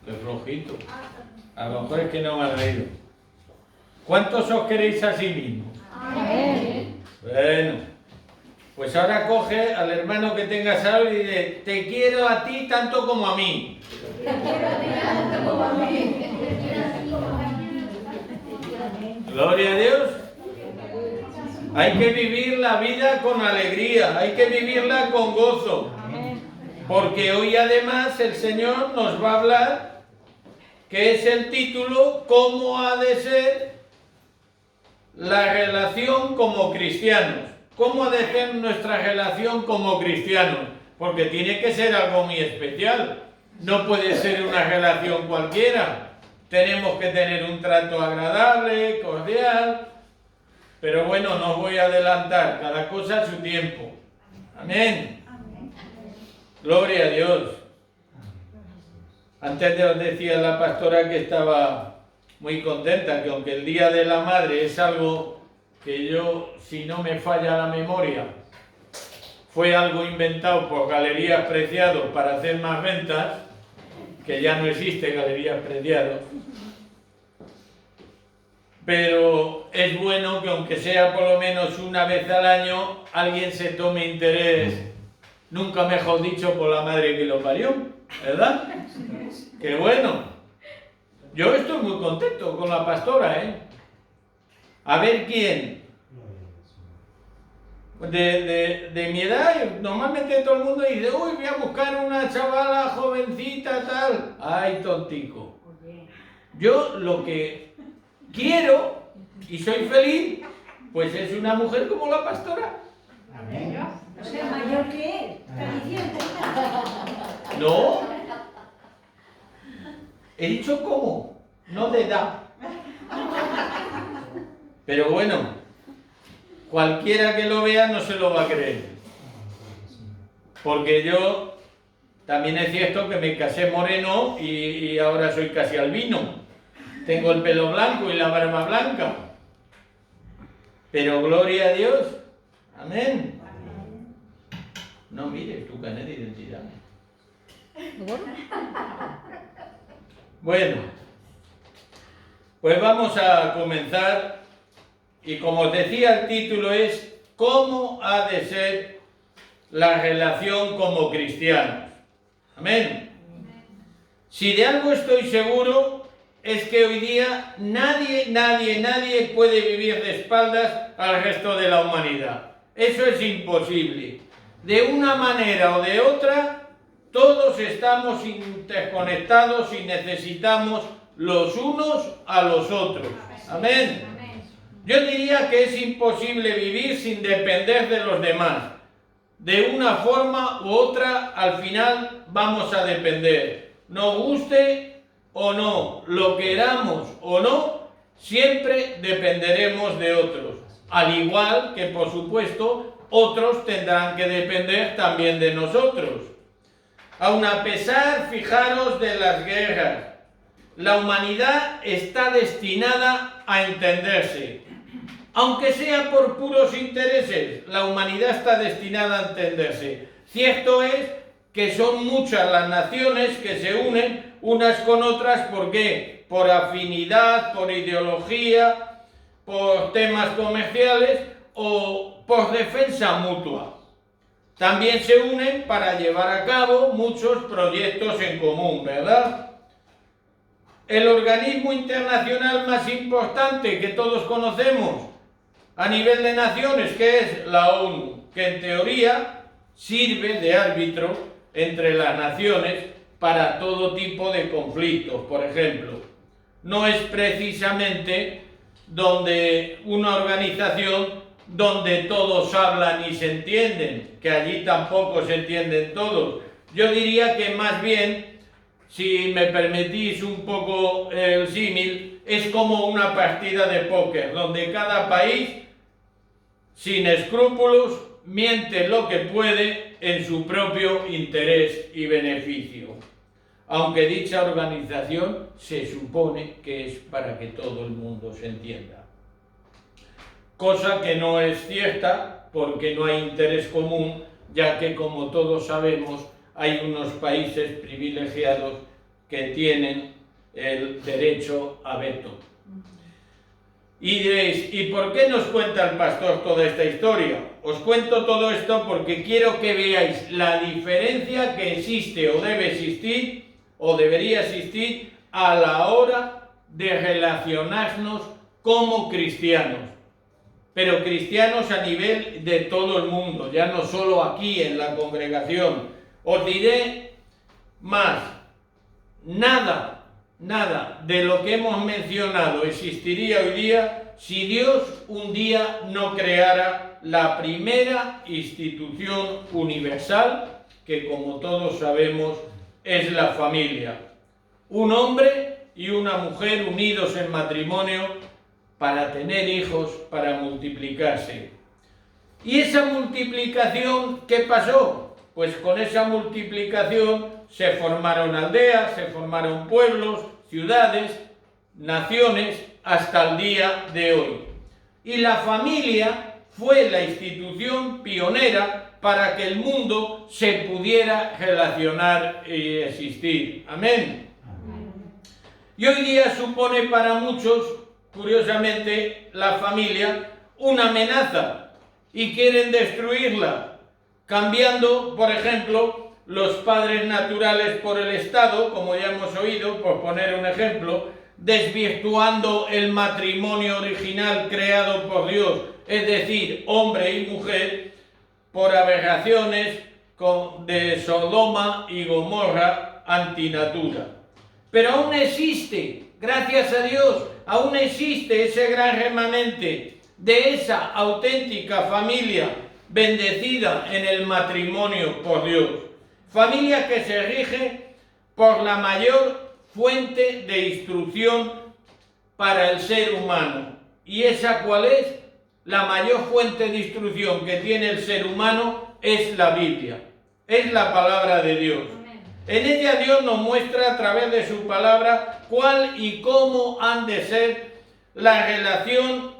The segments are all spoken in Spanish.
Qué flojito. A lo mejor es que no me han leído. ¿Cuántos os queréis a sí mismos? Amén. Bueno, pues ahora coge al hermano que tengas al lado y dice: te quiero a ti tanto como a mí. Gloria a Dios. Hay que vivir la vida con alegría, hay que vivirla con gozo. Porque hoy además el Señor nos va a hablar, que es el título, ¿cómo ha de ser la relación como cristianos? ¿Cómo ha de ser nuestra relación como cristianos? Porque tiene que ser algo muy especial. No puede ser una relación cualquiera. Tenemos que tener un trato agradable, cordial. Pero bueno, no os voy a adelantar. Cada cosa a su tiempo. Amén. Gloria a Dios. Antes os decía la pastora que estaba muy contenta, que aunque el Día de la Madre es algo que yo, si no me falla la memoria, fue algo inventado por Galerías Preciados para hacer más ventas, que ya no existe Galerías Preciados. Pero es bueno que aunque sea por lo menos una vez al año, alguien se tome interés, nunca mejor dicho, por la madre que lo parió, ¿verdad? ¡Qué bueno! Yo estoy muy contento con la pastora, ¿eh? A ver quién. De mi edad, normalmente todo el mundo dice: uy, voy a buscar una chavala jovencita, tal. ¡Ay, tontico! Yo lo que quiero, y soy feliz, pues es una mujer como la pastora. Amén. O sea, mayor que él, está diciendo. No. He dicho cómo, no de edad. Pero bueno, cualquiera que lo vea no se lo va a creer. Porque yo también es cierto que me casé moreno y ahora soy casi albino. Tengo el pelo blanco y la barba blanca. Pero gloria a Dios. Amén. No mires tu carnet de identidad. Bueno, pues vamos a comenzar. Y como os decía, el título es ¿cómo ha de ser la relación como cristianos? Amén. Si de algo estoy seguro, es que hoy día nadie puede vivir de espaldas al resto de la humanidad. Eso es imposible. De una manera o de otra, todos estamos interconectados y necesitamos los unos a los otros. Amén. Yo diría que es imposible vivir sin depender de los demás. De una forma u otra, al final vamos a depender. Nos guste o no, lo queramos o no, siempre dependeremos de otros. Al igual que, por supuesto, otros tendrán que depender también de nosotros. Aun a pesar, fijaros, de las guerras, la humanidad está destinada a entenderse. Aunque sea por puros intereses, la humanidad está destinada a entenderse. Cierto es que son muchas las naciones que se unen unas con otras. ¿Por qué? Por afinidad, por ideología, por temas comerciales o por defensa mutua. También se unen para llevar a cabo muchos proyectos en común, ¿verdad? El organismo internacional más importante que todos conocemos a nivel de naciones, que es la ONU, que en teoría sirve de árbitro entre las naciones para todo tipo de conflictos. Por ejemplo, no es precisamente donde una organización donde todos hablan y se entienden, que allí tampoco se entienden todos. Yo diría que más bien, si me permitís un poco el símil, es como una partida de póker, donde cada país, sin escrúpulos, miente lo que puede en su propio interés y beneficio. Aunque dicha organización se supone que es para que todo el mundo se entienda. Cosa que no es cierta, porque no hay interés común, ya que, como todos sabemos, hay unos países privilegiados que tienen el derecho a veto. Y diréis, ¿y por qué nos cuenta el pastor toda esta historia? Os cuento todo esto porque quiero que veáis la diferencia que existe o debe existir o debería existir a la hora de relacionarnos como cristianos. Pero cristianos a nivel de todo el mundo, ya no solo aquí en la congregación. Os diré más, nada de lo que hemos mencionado existiría hoy día si Dios un día no creara la primera institución universal, que como todos sabemos es la familia. Un hombre y una mujer unidos en matrimonio para tener hijos, para multiplicarse. ¿Y esa multiplicación qué pasó? Pues con esa multiplicación se formaron aldeas, se formaron pueblos, ciudades, naciones, hasta el día de hoy. Y la familia fue la institución pionera para que el mundo se pudiera relacionar y existir. Amén. Y hoy día supone para muchos, curiosamente, la familia una amenaza y quieren destruirla, cambiando, por ejemplo, los padres naturales por el Estado, como ya hemos oído, por poner un ejemplo, desvirtuando el matrimonio original creado por Dios, es decir, hombre y mujer, por aberraciones de Sodoma y Gomorra antinatura. Pero aún existe, gracias a Dios, aún existe ese gran remanente de esa auténtica familia bendecida en el matrimonio por Dios. Familia que se rige por la mayor fuente de instrucción para el ser humano. ¿Y esa cuál es? La mayor fuente de instrucción que tiene el ser humano es la Biblia, es la palabra de Dios. En ella Dios nos muestra a través de su palabra cuál y cómo han de ser la relación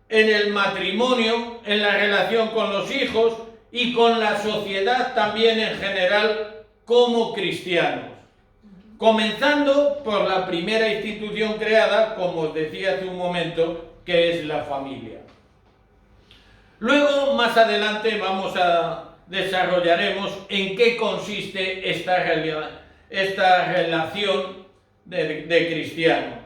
en el matrimonio, en la relación con los hijos y con la sociedad también en general como cristianos. Comenzando por la primera institución creada, como os decía hace un momento, que es la familia. Luego, más adelante, desarrollaremos en qué consiste esta relación de cristiano.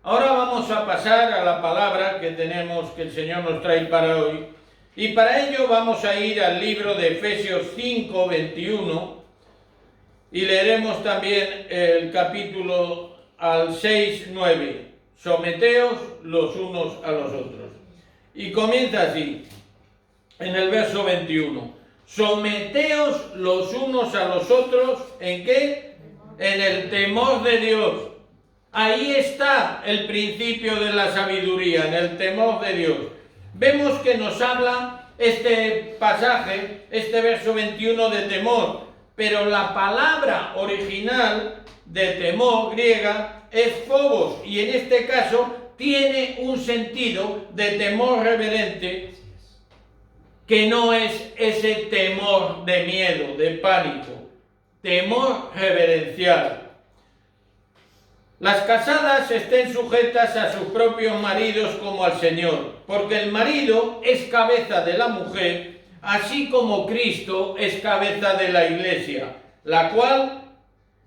Ahora vamos a pasar a la palabra que el Señor nos trae para hoy. Y para ello vamos a ir al libro de Efesios 5, 21 y leeremos también el capítulo al 6, 9. Someteos los unos a los otros. Y comienza así, en el verso 21. Someteos los unos a los otros, ¿en qué? En el temor de Dios. Ahí está el principio de la sabiduría, en el temor de Dios. Vemos que nos habla este pasaje, este verso 21 de temor, pero la palabra original de temor griega es phobos y en este caso tiene un sentido de temor reverente que no es ese temor de miedo, de pánico, temor reverencial. Las casadas estén sujetas a sus propios maridos como al Señor, porque el marido es cabeza de la mujer, así como Cristo es cabeza de la Iglesia, la cual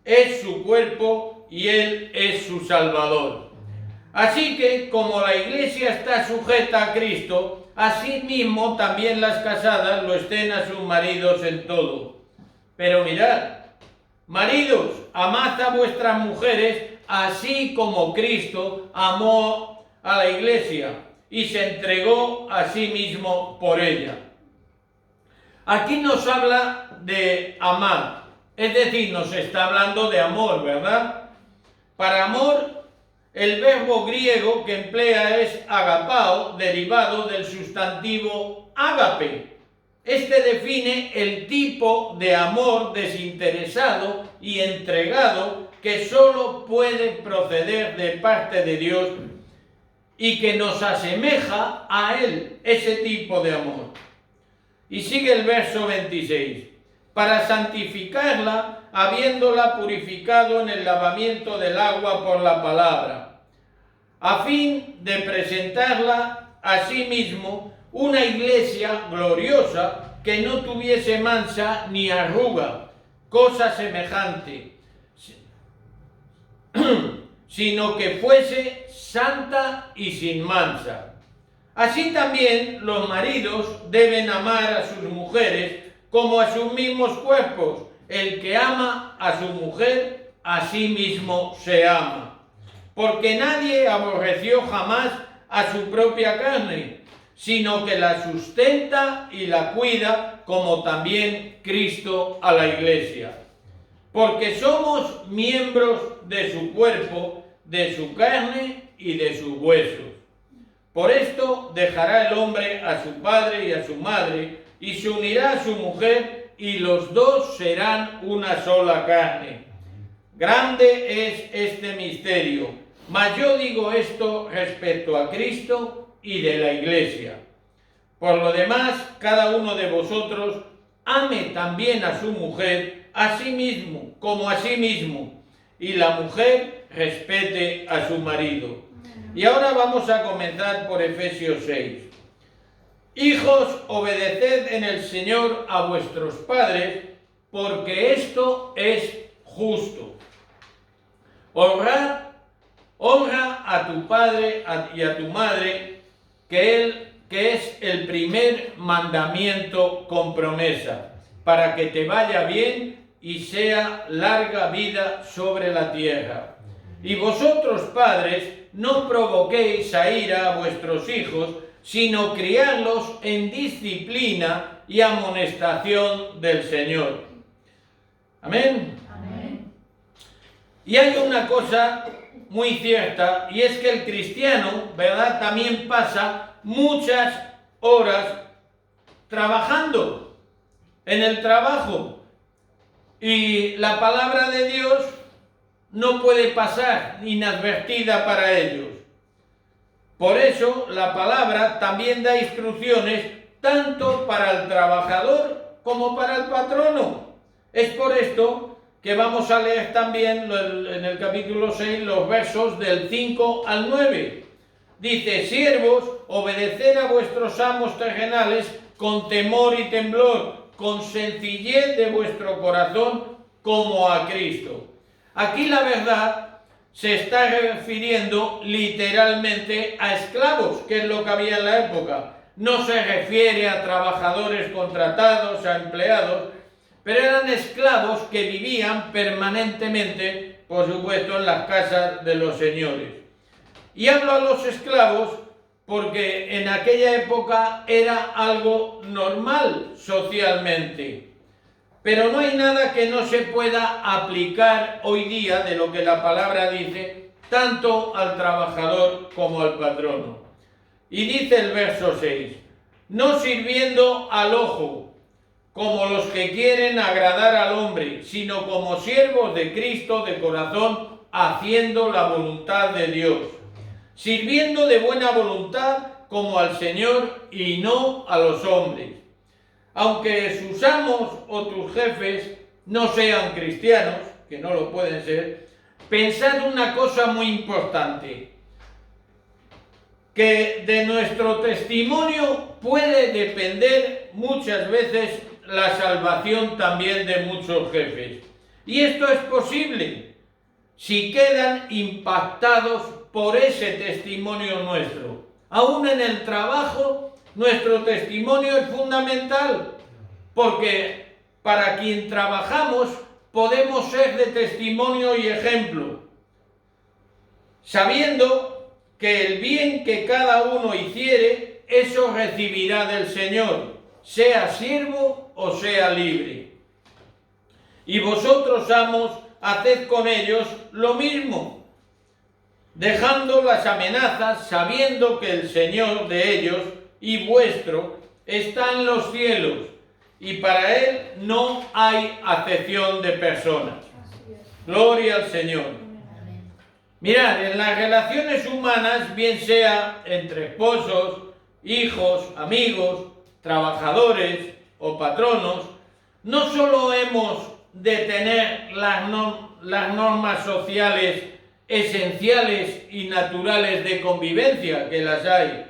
es su cuerpo y Él es su Salvador. Así que, como la Iglesia está sujeta a Cristo, asimismo también las casadas lo estén a sus maridos en todo. Pero mirad, maridos, amad a vuestras mujeres, así como Cristo amó a la Iglesia y se entregó a sí mismo por ella. Aquí nos habla de amar, es decir, nos está hablando de amor, ¿verdad? Para amor, el verbo griego que emplea es agapao, derivado del sustantivo ágape. Este define el tipo de amor desinteresado y entregado que solo puede proceder de parte de Dios y que nos asemeja a Él, ese tipo de amor. Y sigue el verso 26. para santificarla, habiéndola purificado en el lavamiento del agua por la palabra, a fin de presentarla a sí mismo una iglesia gloriosa, que no tuviese mancha ni arruga, cosa semejante, sino que fuese santa y sin mancha. Así también los maridos deben amar a sus mujeres como a sus mismos cuerpos. El que ama a su mujer, a sí mismo se ama. Porque nadie aborreció jamás a su propia carne, sino que la sustenta y la cuida, como también Cristo a la iglesia. Porque somos miembros de su cuerpo, de su carne y de sus huesos. Por esto dejará el hombre a su padre y a su madre, y se unirá a su mujer, y los dos serán una sola carne. Grande es este misterio, mas yo digo esto respecto a Cristo y de la iglesia. Por lo demás, cada uno de vosotros ame también a su mujer, a sí mismo, como a sí mismo, y la mujer respete a su marido. Y ahora vamos a comenzar por Efesios 6. Hijos, obedeced en el Señor a vuestros padres, porque esto es justo. Honra a tu padre y a tu madre, que es el primer mandamiento con promesa, para que te vaya bien y sea larga vida sobre la tierra. Y vosotros, padres, no provoquéis a ira a vuestros hijos, sino criadlos en disciplina y amonestación del Señor. Amén. Amén. Y hay una cosa muy cierta, y es que el cristiano, ¿verdad?, también pasa muchas horas trabajando en el trabajo, y la palabra de Dios no puede pasar inadvertida para ellos. Por eso la palabra también da instrucciones tanto para el trabajador como para el patrono. Es por esto que vamos a leer también en el capítulo 6 los versos del 5 al 9. Dice: siervos, obedeced a vuestros amos terrenales con temor y temblor, con sencillez de vuestro corazón, como a Cristo. Aquí la verdad se está refiriendo literalmente a esclavos, que es lo que había en la época. No se refiere a trabajadores contratados, a empleados, pero eran esclavos que vivían permanentemente, por supuesto, en las casas de los señores. Y hablo a los esclavos porque en aquella época era algo normal socialmente. Pero no hay nada que no se pueda aplicar hoy día de lo que la palabra dice, tanto al trabajador como al patrono. Y dice el verso 6, no sirviendo al ojo, como los que quieren agradar al hombre, sino como siervos de Cristo de corazón, haciendo la voluntad de Dios, sirviendo de buena voluntad como al Señor y no a los hombres. Aunque sus amos o tus jefes no sean cristianos, que no lo pueden ser, pensad una cosa muy importante, que de nuestro testimonio puede depender muchas veces la salvación también de muchos jefes. Y esto es posible si quedan impactados por ese testimonio nuestro. Aún en el trabajo, nuestro testimonio es fundamental, porque para quien trabajamos podemos ser de testimonio y ejemplo, sabiendo que el bien que cada uno hiciere, eso recibirá del Señor, sea siervo o sea libre. Y vosotros, amos, haced con ellos lo mismo, dejando las amenazas, sabiendo que el Señor de ellos y vuestro está en los cielos, y para él no hay acepción de personas. Gloria al Señor. Mirad, en las relaciones humanas, bien sea entre esposos, hijos, amigos, trabajadores o patronos, no solo hemos de tener las normas sociales esenciales y naturales de convivencia, que las hay.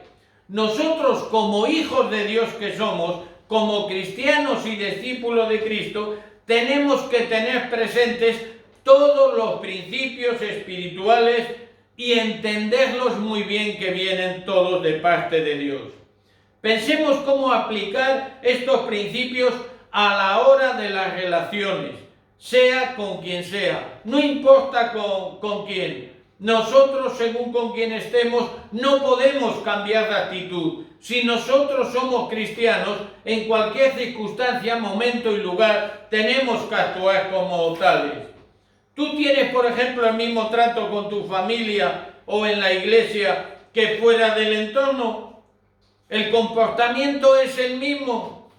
Nosotros, como hijos de Dios que somos, como cristianos y discípulos de Cristo, tenemos que tener presentes todos los principios espirituales y entenderlos muy bien, que vienen todos de parte de Dios. Pensemos cómo aplicar estos principios a la hora de las relaciones, sea con quien sea, no importa con quién. Nosotros, según con quien estemos, no podemos cambiar de actitud. Si nosotros somos cristianos, en cualquier circunstancia, momento y lugar, tenemos que actuar como tales. Tú tienes, por ejemplo, el mismo trato con tu familia o en la iglesia que fuera del entorno. El comportamiento es el mismo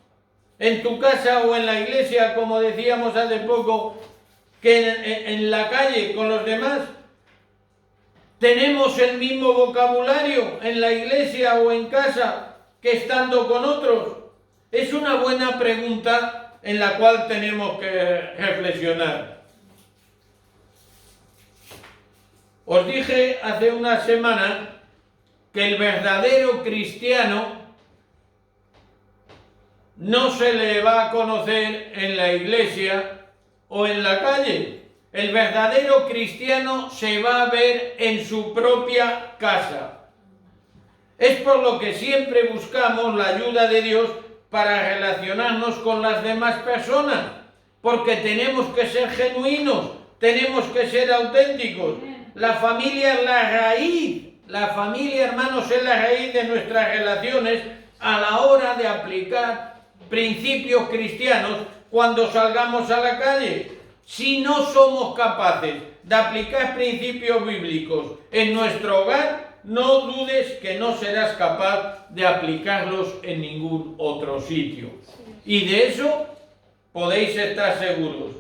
en tu casa o en la iglesia, como decíamos hace poco, que en la calle con los demás. ¿Tenemos el mismo vocabulario en la iglesia o en casa que estando con otros? Es una buena pregunta en la cual tenemos que reflexionar. Os dije hace una semana que el verdadero cristiano no se le va a conocer en la iglesia o en la calle. El verdadero cristiano se va a ver en su propia casa. Es por lo que siempre buscamos la ayuda de Dios para relacionarnos con las demás personas, porque tenemos que ser genuinos, tenemos que ser auténticos. La familia es la raíz, la familia, hermanos, es la raíz de nuestras relaciones a la hora de aplicar principios cristianos cuando salgamos a la calle. Si no somos capaces de aplicar principios bíblicos en nuestro hogar, no dudes que no serás capaz de aplicarlos en ningún otro sitio. Y de eso podéis estar seguros.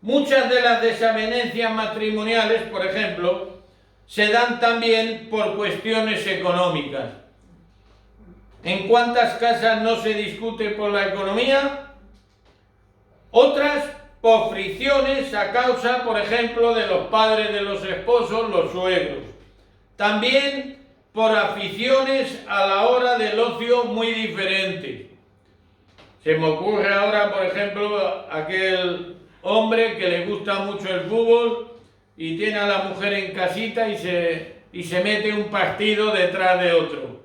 Muchas de las desavenencias matrimoniales, por ejemplo, se dan también por cuestiones económicas. ¿En cuántas casas no se discute por la economía? Otras por fricciones a causa, por ejemplo, de los padres de los esposos, los suegros. También por aficiones a la hora del ocio muy diferentes. Se me ocurre ahora, por ejemplo, aquel hombre que le gusta mucho el fútbol y tiene a la mujer en casita y se mete un partido detrás de otro.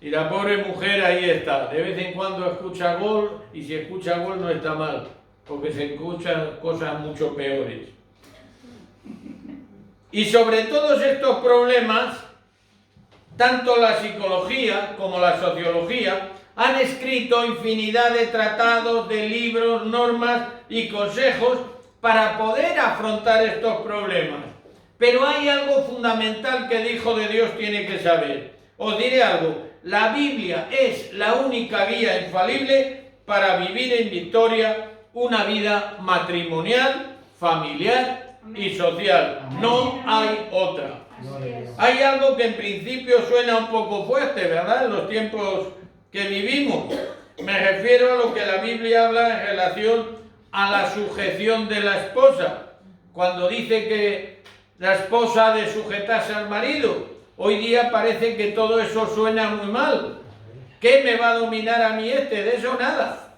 Y la pobre mujer ahí está. De vez en cuando escucha gol, y si escucha gol no está mal, porque se escuchan cosas mucho peores. Y sobre todos estos problemas, tanto la psicología como la sociología han escrito infinidad de tratados, de libros, normas y consejos para poder afrontar estos problemas. Pero hay algo fundamental que el Hijo de Dios tiene que saber. Os diré algo, la Biblia es la única guía infalible para vivir en victoria una vida matrimonial, familiar y social. No hay otra. Hay algo que en principio suena un poco fuerte, ¿verdad? En los tiempos que vivimos. Me refiero a lo que la Biblia habla en relación a la sujeción de la esposa. Cuando dice que la esposa ha de sujetarse al marido, hoy día parece que todo eso suena muy mal. ¿Qué me va a dominar a mí De eso nada.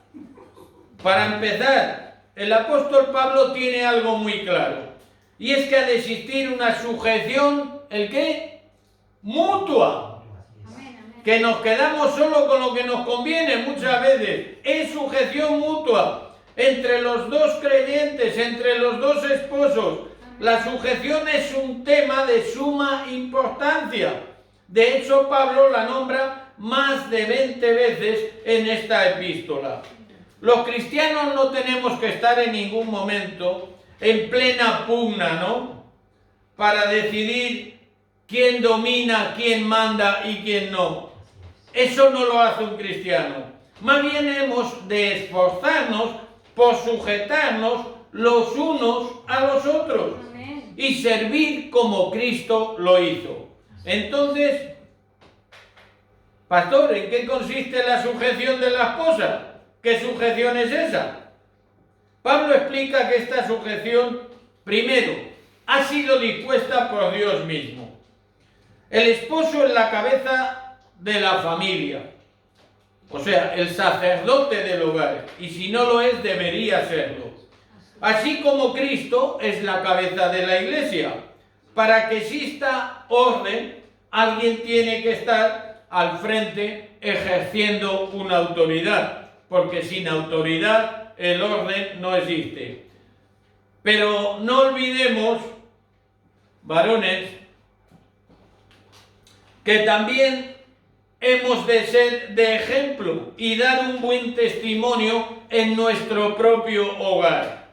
Para empezar, el apóstol Pablo tiene algo muy claro. Y es que ha de existir una sujeción, ¿el qué? Mutua. Que nos quedamos solo con lo que nos conviene muchas veces. Es sujeción mutua entre los dos creyentes, entre los dos esposos. La sujeción es un tema de suma importancia. De hecho, Pablo la nombra más de 20 veces en esta epístola. Los cristianos no tenemos que estar en ningún momento en plena pugna, ¿no? Para decidir quién domina, quién manda y quién no. Eso no lo hace un cristiano. Más bien hemos de esforzarnos por sujetarnos los unos a los otros. Amén. Y servir como Cristo lo hizo. Entonces, pastor, ¿en qué consiste la sujeción de la esposa? ¿Qué sujeción es esa? Pablo explica que esta sujeción, primero, ha sido dispuesta por Dios mismo. El esposo es la cabeza de la familia, o sea, el sacerdote del hogar, y si no lo es, debería serlo. Así como Cristo es la cabeza de la iglesia. Para que exista orden, alguien tiene que estar al frente ejerciendo una autoridad, porque sin autoridad el orden no existe. Pero no olvidemos, varones, que también hemos de ser de ejemplo y dar un buen testimonio en nuestro propio hogar.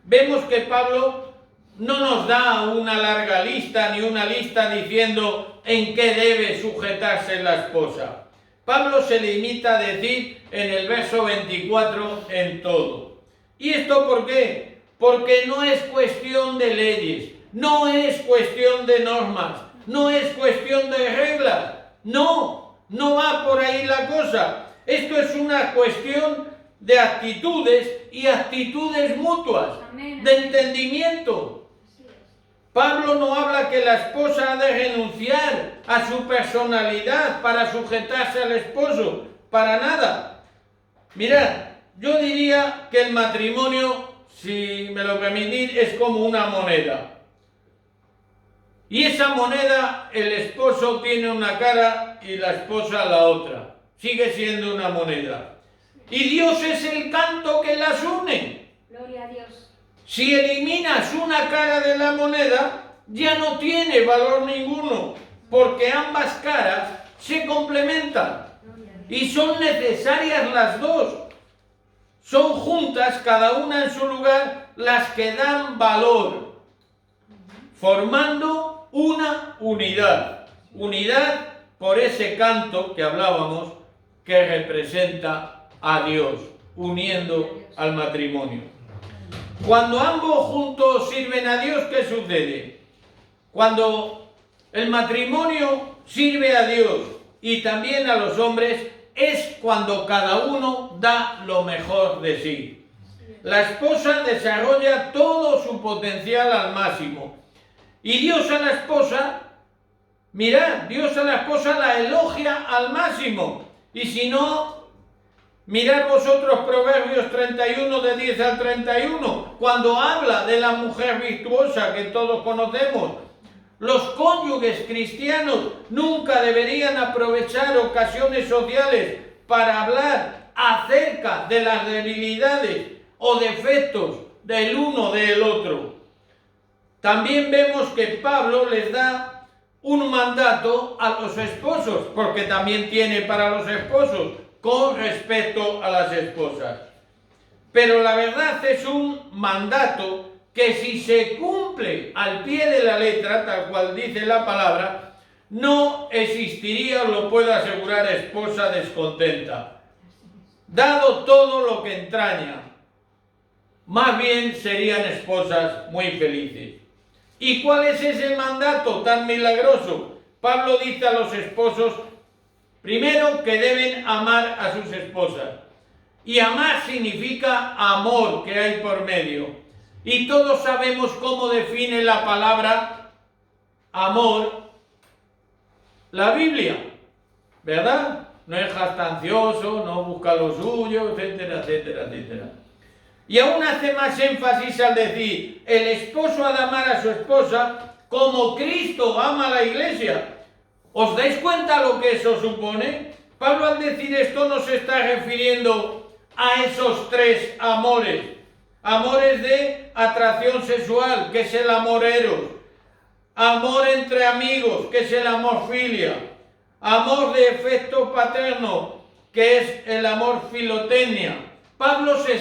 Vemos que Pablo no nos da una larga lista ni una lista diciendo en qué debe sujetarse la esposa. Pablo se limita a decir en el verso 24 en todo. ¿Y esto por qué? Porque no es cuestión de leyes, no es cuestión de normas, no es cuestión de reglas. No va por ahí la cosa. Esto es una cuestión de actitudes y actitudes mutuas, de entendimiento. Pablo no habla que la esposa ha de renunciar a su personalidad para sujetarse al esposo, para nada. Mirad, yo diría que el matrimonio, si me lo permitís, es como una moneda. Y esa moneda, el esposo tiene una cara y la esposa la otra. Sigue siendo una moneda. Y Dios es el canto que las une. Gloria a Dios. Si eliminas una cara de la moneda, ya no tiene valor ninguno, porque ambas caras se complementan y son necesarias las dos. Son juntas, cada una en su lugar, las que dan valor, formando una unidad. Unidad por ese canto que hablábamos, que representa a Dios, uniendo al matrimonio. Cuando ambos juntos sirven a Dios, ¿qué sucede? Cuando el matrimonio sirve a Dios y también a los hombres, es cuando cada uno da lo mejor de sí. La esposa desarrolla todo su potencial al máximo. Y Dios a la esposa, mirad, Dios a la esposa la elogia al máximo. Y si no, mirad vosotros Proverbios 31 de 10 al 31, cuando habla de la mujer virtuosa que todos conocemos. Los cónyuges cristianos nunca deberían aprovechar ocasiones sociales para hablar acerca de las debilidades o defectos del uno del otro. También vemos que Pablo les da un mandato a los esposos, porque también tiene para los esposos, con respecto a las esposas. Pero la verdad es un mandato que si se cumple al pie de la letra, tal cual dice la palabra, no existiría, os lo puedo asegurar, esposa descontenta. Dado todo lo que entraña, más bien serían esposas muy felices. ¿Y cuál es ese mandato tan milagroso? Pablo dice a los esposos, primero, que deben amar a sus esposas. Y amar significa amor que hay por medio. Y todos sabemos cómo define la palabra amor la Biblia, ¿verdad? No es jactancioso, no busca lo suyo, etcétera, etcétera, etcétera. Y aún hace más énfasis al decir, el esposo ha de amar a su esposa como Cristo ama a la iglesia. ¿Os dais cuenta lo que eso supone? Pablo al decir esto no se está refiriendo a esos tres amores. Amores de atracción sexual, que es el amor eros. Amor entre amigos, que es el amor filia. Amor de efecto paterno, que es el amor filotenia. Pablo se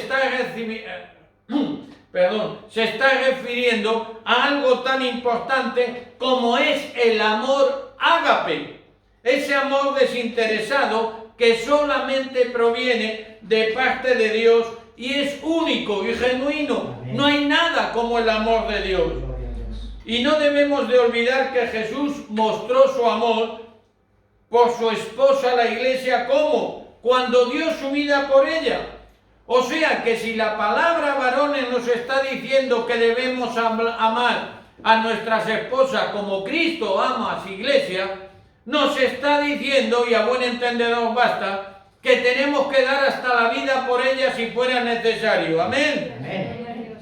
está refiriendo a algo tan importante como es el amor ágape. Ese amor desinteresado que solamente proviene de parte de Dios y es único y genuino. No hay nada como el amor de Dios. Y no debemos de olvidar que Jesús mostró su amor por su esposa, la iglesia, ¿cómo? Cuando dio su vida por ella. O sea que si la palabra varón Varones nos está diciendo que debemos amar a nuestras esposas como Cristo ama a su iglesia, nos está diciendo, y a buen entendedor basta, que tenemos que dar hasta la vida por ellas si fuera necesario. Amén. Amén.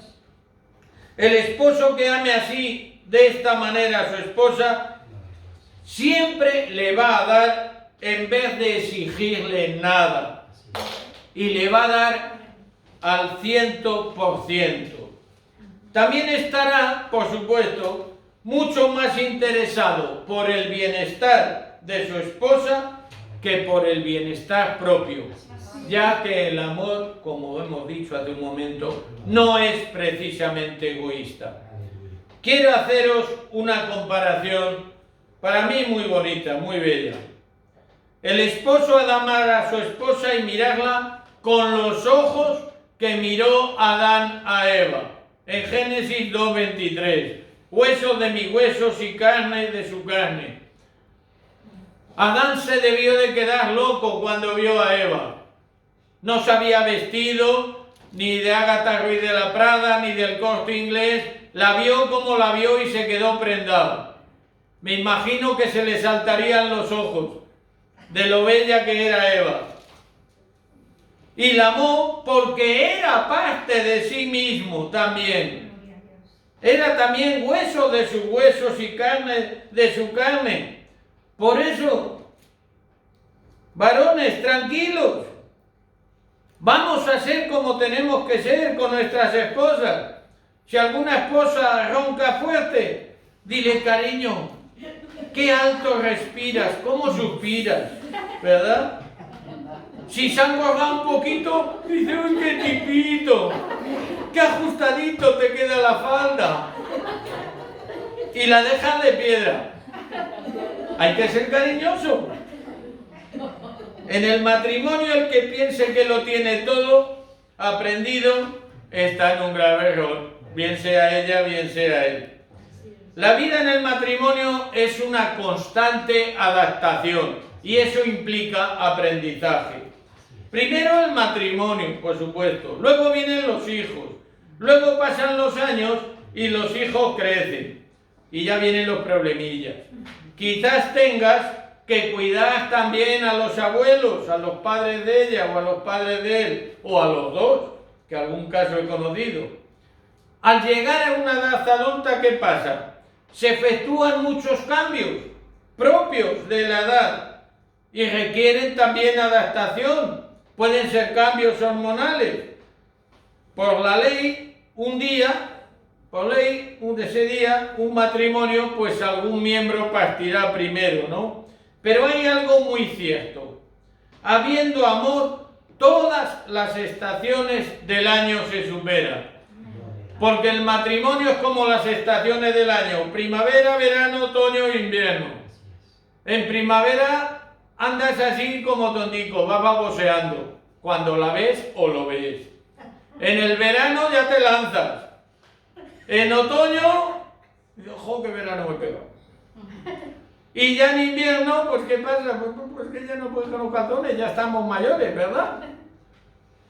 El esposo que ame así, de esta manera a su esposa, siempre le va a dar en vez de exigirle nada. Y le va a dar al 100%. También estará, por supuesto, mucho más interesado por el bienestar de su esposa que por el bienestar propio, ya que el amor, como hemos dicho hace un momento, no es precisamente egoísta. Quiero haceros una comparación, para mí muy bonita, muy bella. El esposo ha de amar a su esposa y mirarla con los ojos que miró Adán a Eva. En Génesis 2:23, huesos de mis huesos y carne de su carne. Adán se debió de quedar loco cuando vio a Eva. No se había vestido ni de Ágata Ruiz de la Prada ni del Corte Inglés. La vio como la vio y se quedó prendado. Me imagino que se le saltarían los ojos de lo bella que era Eva. Y la amó porque era parte de sí mismo también. Era también hueso de sus huesos y carne de su carne. Por eso, varones, tranquilos. Vamos a ser como tenemos que ser con nuestras esposas. Si alguna esposa ronca fuerte, dile, cariño, qué alto respiras, cómo suspiras, ¿verdad? Si se han engordado un poquito, dice, uy, qué tipito, qué ajustadito te queda la falda. Y la dejan de piedra. Hay que ser cariñoso. En el matrimonio, el que piense que lo tiene todo aprendido está en un grave error, bien sea ella, bien sea él. La vida en el matrimonio es una constante adaptación y eso implica aprendizaje. Primero el matrimonio, por supuesto, luego vienen los hijos, luego pasan los años y los hijos crecen y ya vienen los problemillas. Quizás tengas que cuidar también a los abuelos, a los padres de ella o a los padres de él, o a los dos, que algún caso he conocido. Al llegar a una edad adulta, ¿qué pasa? Se efectúan muchos cambios propios de la edad y requieren también adaptación. Pueden ser cambios hormonales. Por la ley, ese día, un matrimonio, pues algún miembro partirá primero, ¿no? Pero hay algo muy cierto. Habiendo amor, todas las estaciones del año se superan. Porque el matrimonio es como las estaciones del año: primavera, verano, otoño e invierno. En primavera andas así como tontico, vas baboseando, cuando la ves o lo ves. En el verano ya te lanzas. En otoño, ojo, qué verano me pega. Y ya en invierno, pues ¿qué pasa? Pues que ya no puedes con los calzones, ya estamos mayores, ¿verdad?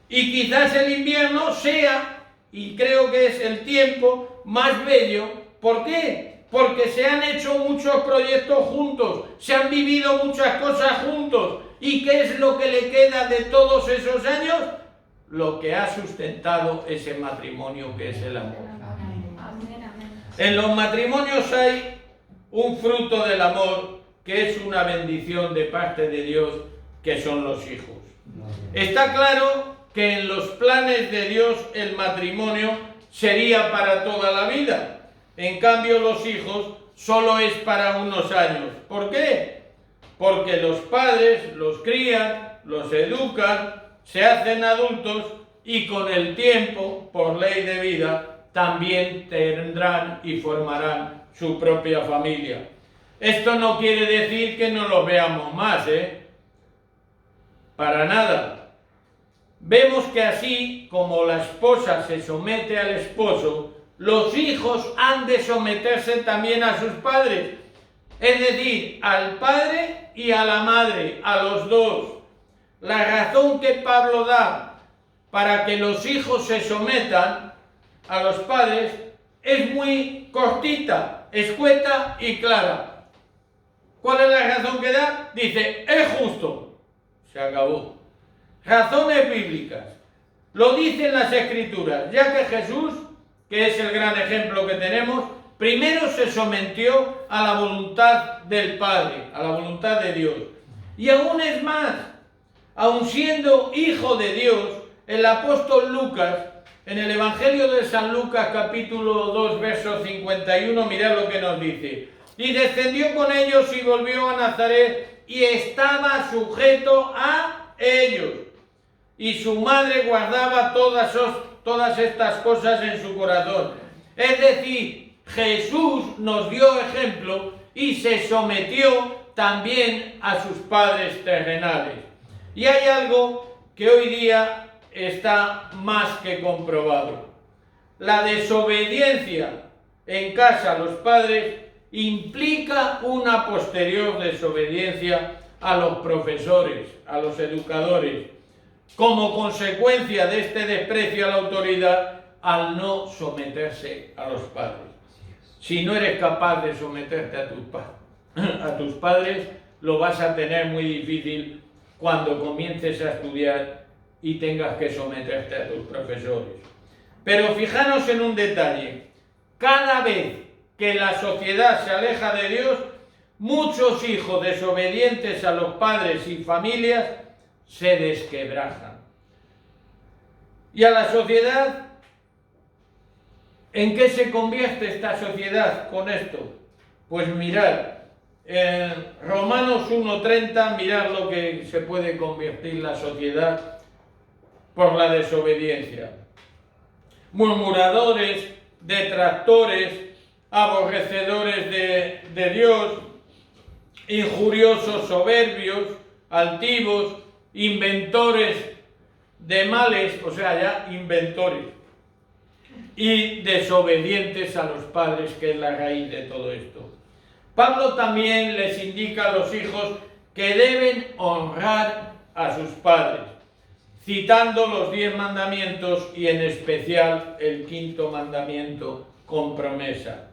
Y quizás el invierno sea, y creo que es el tiempo más bello. ¿Por qué? Porque se han hecho muchos proyectos juntos, se han vivido muchas cosas juntos. ¿Y qué es lo que le queda de todos esos años? Lo que ha sustentado ese matrimonio, que es el amor. En los matrimonios hay un fruto del amor que es una bendición de parte de Dios, que son los hijos. Está claro que en los planes de Dios el matrimonio sería para toda la vida. En cambio, los hijos solo es para unos años. ¿Por qué? Porque los padres los crían, los educan, se hacen adultos y con el tiempo, por ley de vida, también tendrán y formarán su propia familia. Esto no quiere decir que no los veamos más, Para nada. Vemos que así como la esposa se somete al esposo, los hijos han de someterse también a sus padres. Es decir, al padre y a la madre, a los dos. La razón que Pablo da para que los hijos se sometan a los padres es muy cortita, escueta y clara. ¿Cuál es la razón que da? Dice, es justo. Se acabó. Razones bíblicas. Lo dicen las Escrituras, ya que Jesús, que es el gran ejemplo que tenemos, primero se sometió a la voluntad del Padre, a la voluntad de Dios. Y aún es más, aun siendo hijo de Dios, el apóstol Lucas, en el Evangelio de San Lucas, capítulo 2, verso 51, mirad lo que nos dice. Y descendió con ellos y volvió a Nazaret y estaba sujeto a ellos. Y su madre guardaba todas estas cosas en su corazón. Es decir, Jesús nos dio ejemplo y se sometió también a sus padres terrenales. Y hay algo que hoy día está más que comprobado. La desobediencia en casa a los padres implica una posterior desobediencia a los profesores, a los educadores, como consecuencia de este desprecio a la autoridad al no someterse a los padres. Si no eres capaz de someterte a tus padres, lo vas a tener muy difícil cuando comiences a estudiar y tengas que someterte a tus profesores. Pero fijaros en un detalle. Cada vez que la sociedad se aleja de Dios, muchos hijos desobedientes a los padres y familias se desquebrajan. Y a la sociedad, ¿en qué se convierte esta sociedad con esto? Pues mirad, en Romanos 1:30, mirad lo que se puede convertir la sociedad por la desobediencia. Murmuradores, detractores, aborrecedores de Dios, injuriosos, soberbios, altivos, inventores de males, o sea, ya inventores, y desobedientes a los padres, que es la raíz de todo esto. Pablo también les indica a los hijos que deben honrar a sus padres, citando los 10 mandamientos y en especial el 5.º mandamiento con promesa.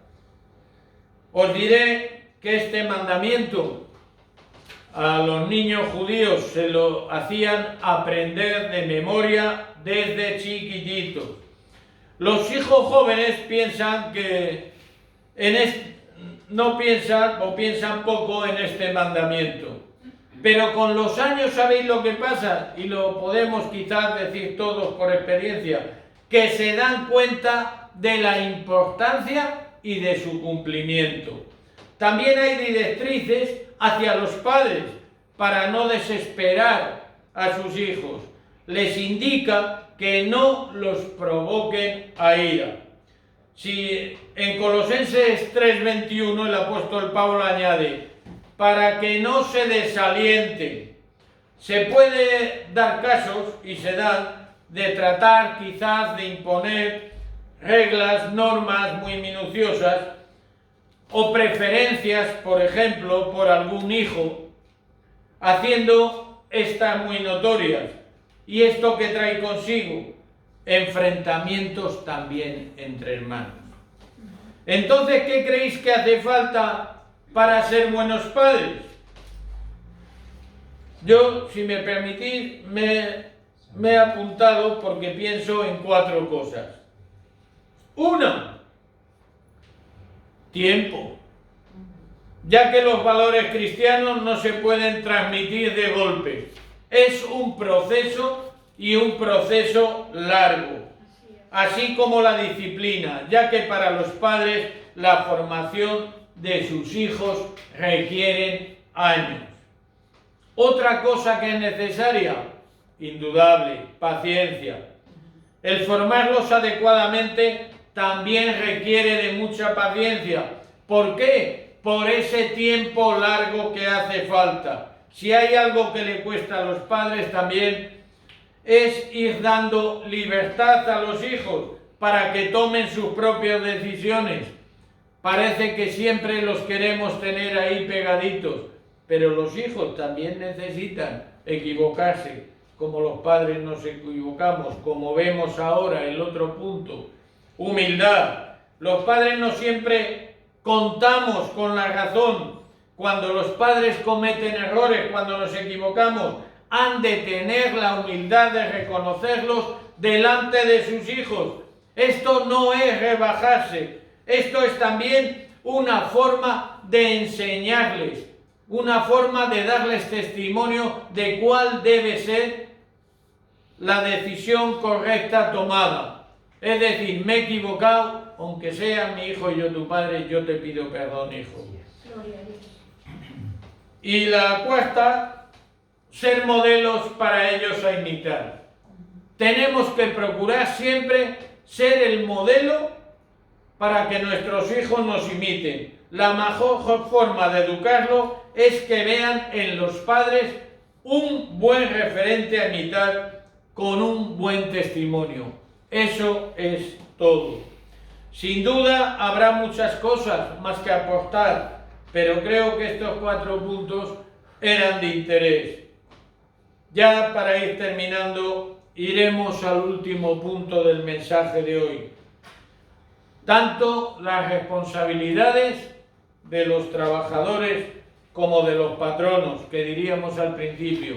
Os diré que este mandamiento a los niños judíos se lo hacían aprender de memoria desde chiquititos. Los hijos jóvenes piensan que no piensan o piensan poco en este mandamiento. Pero con los años, ¿sabéis lo que pasa? Y lo podemos quizás decir todos por experiencia, que se dan cuenta de la importancia y de su cumplimiento. También hay directrices hacia los padres para no desesperar a sus hijos. Les indica que no los provoquen a ira. Si en Colosenses 3:21 el apóstol Pablo añade, para que no se desalienten, se puede dar casos, y se dan, de tratar quizás de imponer reglas, normas muy minuciosas, o preferencias, por ejemplo, por algún hijo, haciendo estas muy notorias. ¿Y esto que trae consigo? Enfrentamientos también entre hermanos. Entonces, ¿qué creéis que hace falta para ser buenos padres? Yo, si me permitís, me he apuntado porque pienso en 4 cosas. Una, tiempo. Ya que los valores cristianos no se pueden transmitir de golpe. Es un proceso, y un proceso largo. Así como la disciplina, ya que para los padres la formación de sus hijos requieren años. Otra cosa que es necesaria, indudable, paciencia. El formarlos adecuadamente también requiere de mucha paciencia. ¿Por qué? Por ese tiempo largo que hace falta. Si hay algo que le cuesta a los padres también es ir dando libertad a los hijos para que tomen sus propias decisiones. Parece que siempre los queremos tener ahí pegaditos, pero los hijos también necesitan equivocarse, como los padres nos equivocamos, como vemos ahora el otro punto. humildad. Los padres no siempre contamos con la razón. Cuando los padres cometen errores, cuando nos equivocamos, han de tener la humildad de reconocerlos delante de sus hijos. Esto no es rebajarse, esto es también una forma de enseñarles, una forma de darles testimonio de cuál debe ser la decisión correcta tomada. Es decir, me he equivocado, aunque sea mi hijo y yo tu padre, yo te pido perdón, hijo. Y la cuarta, ser modelos para ellos a imitar. Tenemos que procurar siempre ser el modelo para que nuestros hijos nos imiten. La mejor forma de educarlos es que vean en los padres un buen referente a imitar con un buen testimonio. Eso es todo. Sin duda habrá muchas cosas más que aportar, pero creo que estos 4 puntos eran de interés. Ya para ir terminando, iremos al último punto del mensaje de hoy. Tanto las responsabilidades de los trabajadores como de los patronos, que diríamos al principio,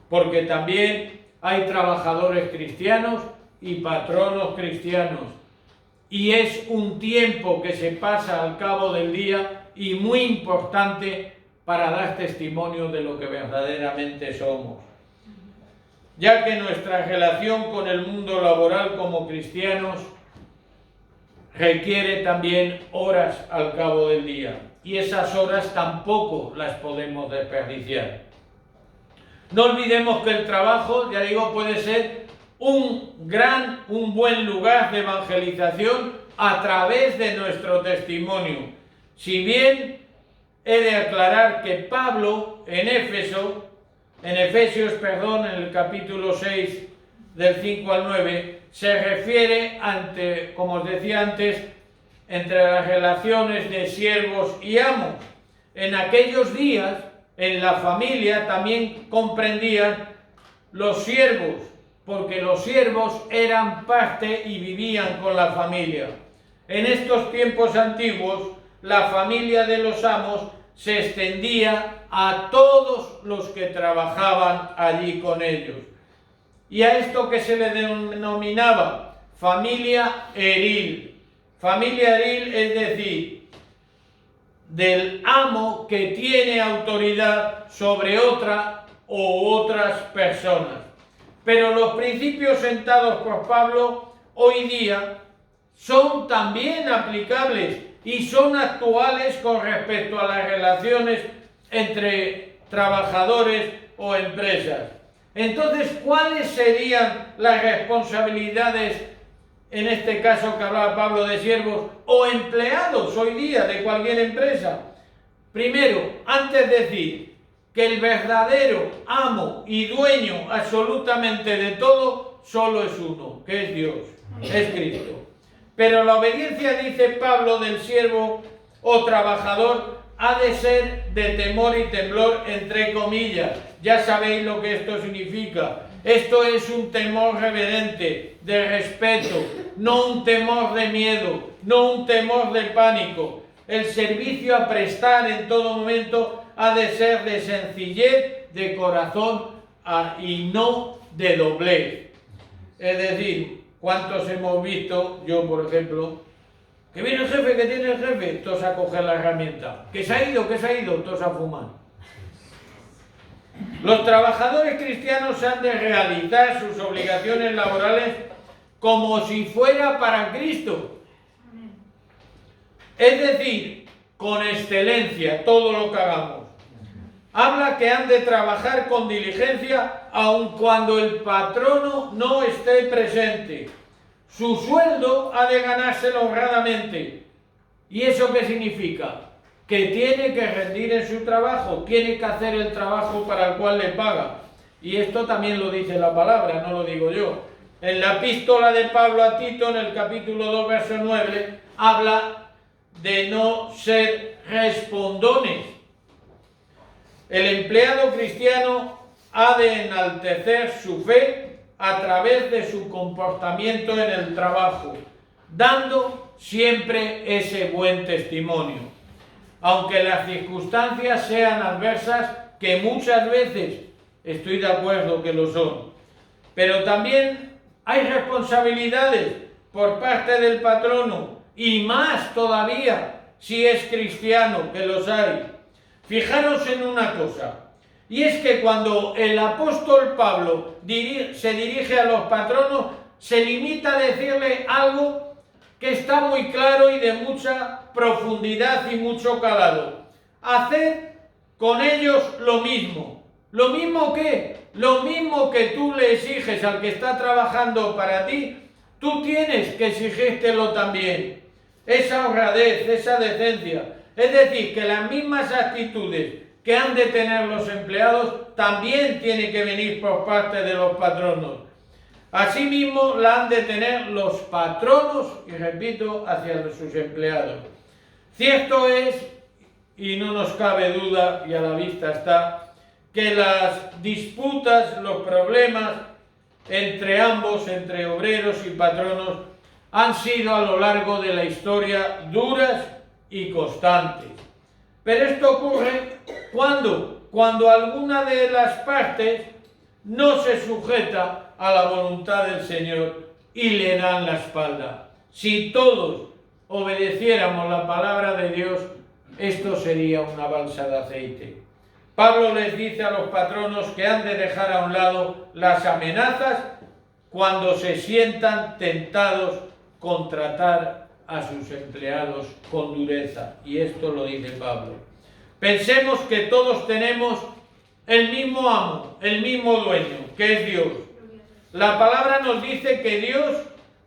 porque también hay trabajadores cristianos y patronos cristianos. Y es un tiempo que se pasa al cabo del día y muy importante para dar testimonio de lo que verdaderamente somos. Ya que nuestra relación con el mundo laboral como cristianos requiere también horas al cabo del día, y esas horas tampoco las podemos desperdiciar. No olvidemos que el trabajo, ya digo, puede ser un buen lugar de evangelización a través de nuestro testimonio. Si bien he de aclarar que Pablo en Efesios, en el capítulo 6, del 5 al 9, se refiere como os decía antes, entre las relaciones de siervos y amos. En aquellos días, en la familia también comprendían los siervos, porque los siervos eran parte y vivían con la familia. En estos tiempos antiguos, la familia de los amos se extendía a todos los que trabajaban allí con ellos. Y a esto que se le denominaba familia eril. Familia eril es decir, del amo que tiene autoridad sobre otra o otras personas. Pero los principios sentados por Pablo hoy día son también aplicables y son actuales con respecto a las relaciones entre trabajadores o empresas. Entonces, ¿cuáles serían las responsabilidades, en este caso que hablaba Pablo, de siervos o empleados hoy día de cualquier empresa? Primero, antes de decir que el verdadero amo y dueño absolutamente de todo solo es uno, que es Dios, es Cristo. Pero la obediencia, dice Pablo, del siervo o trabajador ha de ser de temor y temblor, entre comillas. Ya sabéis lo que esto significa. Esto es un temor reverente, de respeto, no un temor de miedo, no un temor de pánico. El servicio a prestar en todo momento ha de ser de sencillez, de corazón y no de doblez. Es decir, ¿cuántos hemos visto, yo por ejemplo, que viene el jefe, que tiene el jefe, todos a coger la herramienta, que se ha ido, todos a fumar? Los trabajadores cristianos han de realizar sus obligaciones laborales como si fuera para Cristo. Es decir, con excelencia todo lo que hagamos. Habla que han de trabajar con diligencia aun cuando el patrono no esté presente. Su sueldo ha de ganárselo honradamente. ¿Y eso qué significa? Que tiene que rendir en su trabajo, tiene que hacer el trabajo para el cual le paga. Y esto también lo dice la palabra, no lo digo yo. En la epístola de Pablo a Tito, en el capítulo 2, verso 9, habla de no ser respondones. El empleado cristiano ha de enaltecer su fe a través de su comportamiento en el trabajo, dando siempre ese buen testimonio, aunque las circunstancias sean adversas, que muchas veces estoy de acuerdo que lo son. Pero también hay responsabilidades por parte del patrono, y más todavía si es cristiano, que los hay. Fijaros en una cosa, y es que cuando el apóstol Pablo se dirige a los patronos, se limita a decirle algo que está muy claro y de mucha profundidad y mucho calado. Haced con ellos lo mismo. ¿Lo mismo qué? Lo mismo que tú le exiges al que está trabajando para ti, tú tienes que exigírtelo también. Esa honradez, esa decencia. Es decir, que las mismas actitudes que han de tener los empleados también tienen que venir por parte de los patronos. Asimismo, la han de tener los patronos, y repito, hacia sus empleados. Cierto es, y no nos cabe duda, y a la vista está, que las disputas, los problemas entre ambos, entre obreros y patronos, han sido a lo largo de la historia duras y constantes. Pero esto ocurre cuando alguna de las partes no se sujeta a la voluntad del Señor y le dan la espalda. Si todos obedeciéramos la palabra de Dios, esto sería una balsa de aceite. Pablo les dice a los patronos que han de dejar a un lado las amenazas cuando se sientan tentados con tratar a sus empleados con dureza. Y esto lo dice Pablo. Pensemos que todos tenemos el mismo amo, el mismo dueño, que es Dios. La palabra nos dice que Dios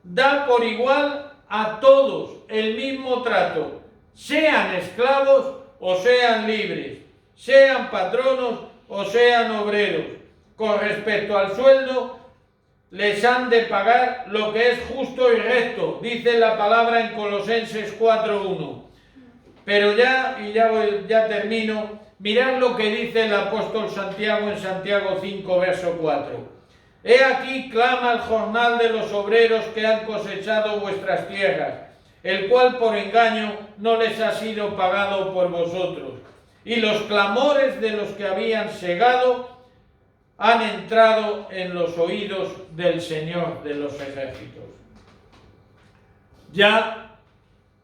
da por igual a todos el mismo trato, sean esclavos o sean libres, sean patronos o sean obreros. Con respecto al sueldo, les han de pagar lo que es justo y recto, dice la palabra en Colosenses 4:1. Pero ya termino, mirad lo que dice el apóstol Santiago en Santiago 5, verso 4. He aquí clama el jornal de los obreros que han cosechado vuestras tierras, el cual por engaño no les ha sido pagado por vosotros. Y los clamores de los que habían segado han entrado en los oídos del Señor de los ejércitos. Ya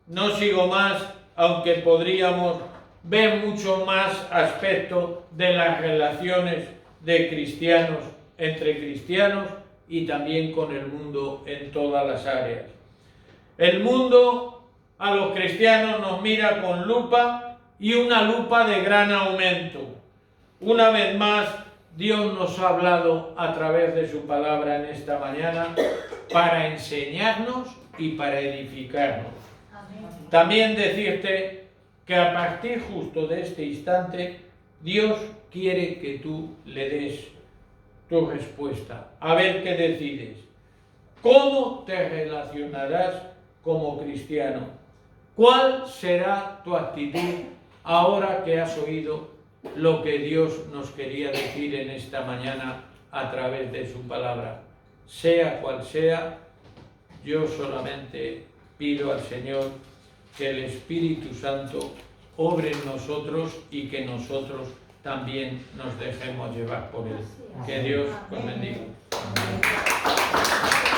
no sigo más, aunque podríamos ver mucho más aspecto de las relaciones de cristianos entre cristianos y también con el mundo en todas las áreas. El mundo a los cristianos nos mira con lupa y una lupa de gran aumento. Una vez más, Dios nos ha hablado a través de su palabra en esta mañana para enseñarnos y para edificarnos. También decirte que a partir justo de este instante, Dios quiere que tú le des tu respuesta. A ver qué decides. ¿Cómo te relacionarás como cristiano? ¿Cuál será tu actitud ahora que has oído lo que Dios nos quería decir en esta mañana a través de su palabra? Sea cual sea, yo solamente pido al Señor que el Espíritu Santo obre en nosotros y que nosotros también nos dejemos llevar por Él. Que Dios os bendiga. Amén.